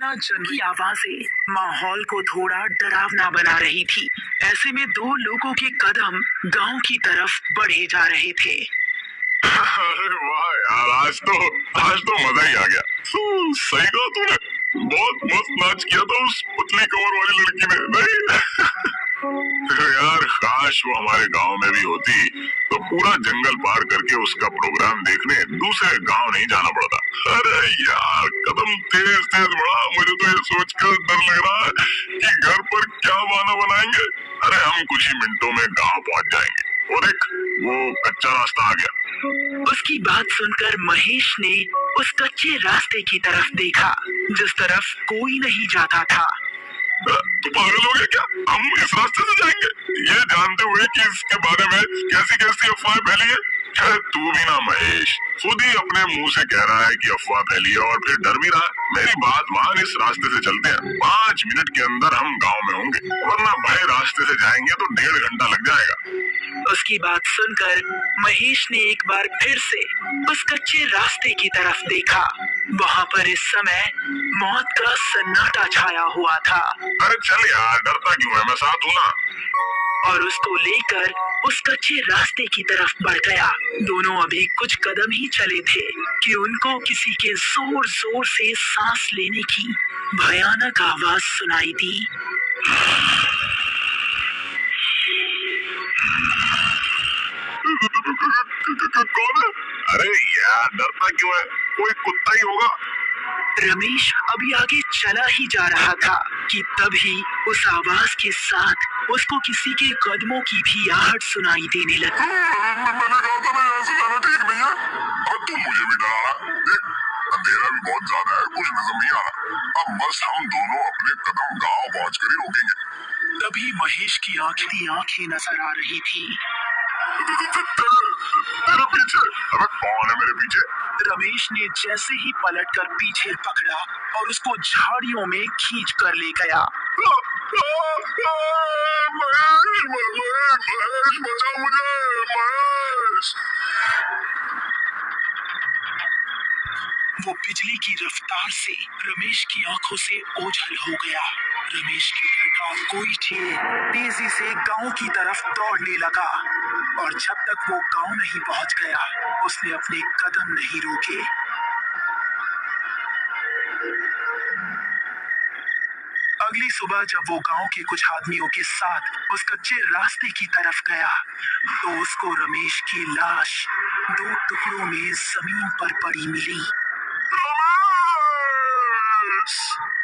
की आवाजें माहौल को थोड़ा डरावना बना रही थी। ऐसे में दो लोगों के कदम गांव की तरफ बढ़े जा रहे थे। अरे वाह यार, आज तो मजा ही आ गया। सही कहा तूने, बहुत मस्त नाच किया था उस पतली कमर वाली लड़की ने, नहीं? तो यार काश वो हमारे गांव में भी होती तो पूरा जंगल पार करके उसका प्रोग्राम देखने दूसरे गांव नहीं जाना पड़ता। अरे यार कदम तेज तेज बढ़ा, मुझे तो ये सोचकर डर लग रहा है कि घर पर क्या बहाना बनाएंगे। अरे हम कुछ ही मिनटों में गांव पहुंच जाएंगे। और देख, वो कच्चा रास्ता आ गया। उसकी बात सुनकर महेश ने उस कच्चे रास्ते की तरफ देखा जिस तरफ कोई नहीं जाता था। तू पागल हो गया क्या? हम इस रास्ते से जाएंगे ये जानते हुए कि इसके बारे में कैसी कैसी अफवाह फैली है। तू भी ना महेश, खुद ही अपने मुंह से कह रहा है कि अफवाह फैली है और फिर डर भी रहा है। मेरी बात मान, इस रास्ते से चलते हैं, 5 मिनट के अंदर हम गांव में होंगे, वरना भाई रास्ते से जाएंगे तो 1.5 घंटा लग जाएगा। उसकी बात सुनकर महेश ने एक बार फिर से उस कच्चे रास्ते की तरफ देखा। वहाँ पर इस समय मौत का सन्नाटा छाया हुआ था। अरे चल यार, डरता क्यों है, मैं साथ हूँ ना। और उसको लेकर उस कच्चे रास्ते की तरफ बढ़ गया। दोनों अभी कुछ कदम ही चले थे कि उनको किसी के जोर जोर से सांस लेने की भयानक आवाज सुनाई दी। कौन है? अरे यार डरता क्यों है, कोई कुत्ता ही होगा। रमेश अभी आगे चला ही जा रहा था कि तभी उस आवाज के साथ उसको किसी के कदमों की भी आहट सुनाई देने लगी। ठीक नहीं है, अब तो मुझे भी डरा रहा। देख, अंधेरा भी बहुत ज्यादा है, कुछ नजर नहीं आ रहा। अब बस हम दोनों अपने कदम गांव पहुंचकर ही रोकेंगे। तभी महेश की आंखें नजर आ रही थी। तेरे पीछे? अबे कौन है मेरे पीछे? रमेश ने जैसे ही पलटकर पीछे पकड़ा और उसको झाड़ियों में खींच कर ले गया। महेश बचाओ मुझे, महेश। वो बिजली की रफ्तार से रमेश की आंखों से ओझल हो गया। रमेश के डर का कोई ठीक तेजी से गांव की तरफ दौड़ने लगा और जब तक वो गांव नहीं पहुंच गया उसने अपने कदम नहीं रोके। अगली सुबह जब वो गांव के कुछ आदमियों के साथ उस कच्चे रास्ते की तरफ गया तो उसको रमेश की लाश 2 टुकड़ों में जमीन पर पड़ी मिली।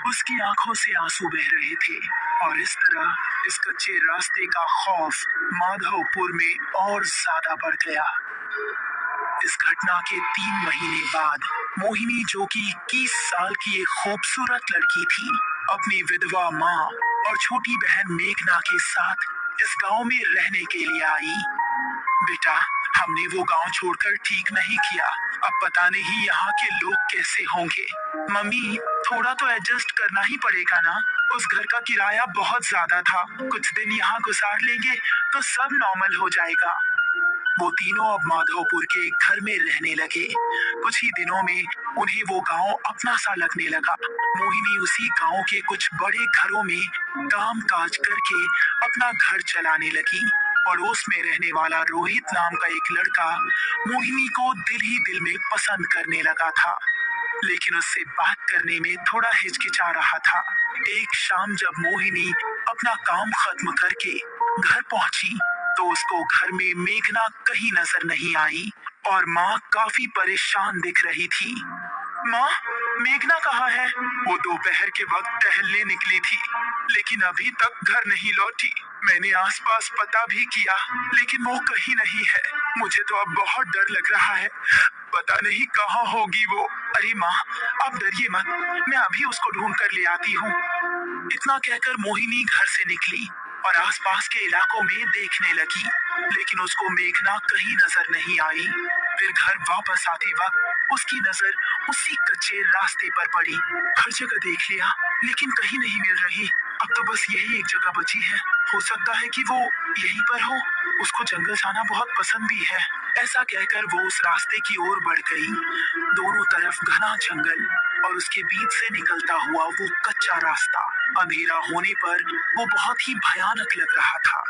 उसकी आंखों से आंसू बह रहे थे और इस तरह इस कच्चे रास्ते का खौफ माधवपुर में और ज्यादा बढ़ गया। इस घटना के 3 महीने बाद मोहिनी, जो कि 21 साल की एक खूबसूरत लड़की थी, अपनी विधवा माँ और छोटी बहन मेघना के साथ इस गांव में रहने के लिए आई। बेटा, हमने वो गांव छोड़कर ठीक नहीं किया। अब पता नहीं यहाँ के लोग कैसे होंगे। मम्मी, थोड़ा तो एडजस्ट करना ही पड़ेगा ना। उस घर का किराया बहुत ज्यादा था, कुछ दिन यहाँ गुजार लेंगे तो सब नॉर्मल हो जाएगा। वो तीनों अब माधवपुर के घर में रहने लगे। कुछ ही दिनों में उन्हें वो गांव अपना सा लगने लगा। मोहिनी उसी गांव के कुछ बड़े घरों में काम काज करके अपना घर चलाने लगी। पड़ोस में रहने वाला रोहित नाम का एक लड़का मोहिनी को दिल ही दिल में पसंद करने लगा था, लेकिन उससे बात करने में थोड़ा हिचकिचा रहा था। एक शाम जब मोहिनी अपना काम खत्म करके घर पहुंची तो उसको घर में मेघना कहीं नजर नहीं आई और माँ काफी परेशान दिख रही थी। माँ, मेघना कहाँ है? वो दोपहर के वक्त टहलने निकली थी, लेकिन अभी तक घर नहीं लौटी। मैंने आसपास पता भी किया, लेकिन वो कहीं नहीं है। मुझे तो अब बहुत डर लग रहा है, पता नहीं कहाँ होगी वो। अरे माँ, आप डरिए मत, मैं अभी उसको ढूंढ कर ले आती हूँ। इतना कहकर मोहिनी घर से निकली और आसपास के इलाकों में देखने लगी, लेकिन उसको मेघना कहीं नजर नहीं आई। फिर घर वापस आते वक्त उसकी नजर उसी कच्चे रास्ते पर पड़ी। हर जगह देख लिया, लेकिन कहीं नहीं मिल रही। अब तो बस यही एक जगह बची है, हो सकता है कि वो यहीं पर हो। उसको जंगल जाना बहुत पसंद भी है। ऐसा कहकर वो उस रास्ते की ओर बढ़ गई। दोनों तरफ घना जंगल और उसके बीच से निकलता हुआ वो कच्चा रास्ता। अंधेरा होने पर वो बहुत ही भयानक लग रहा था।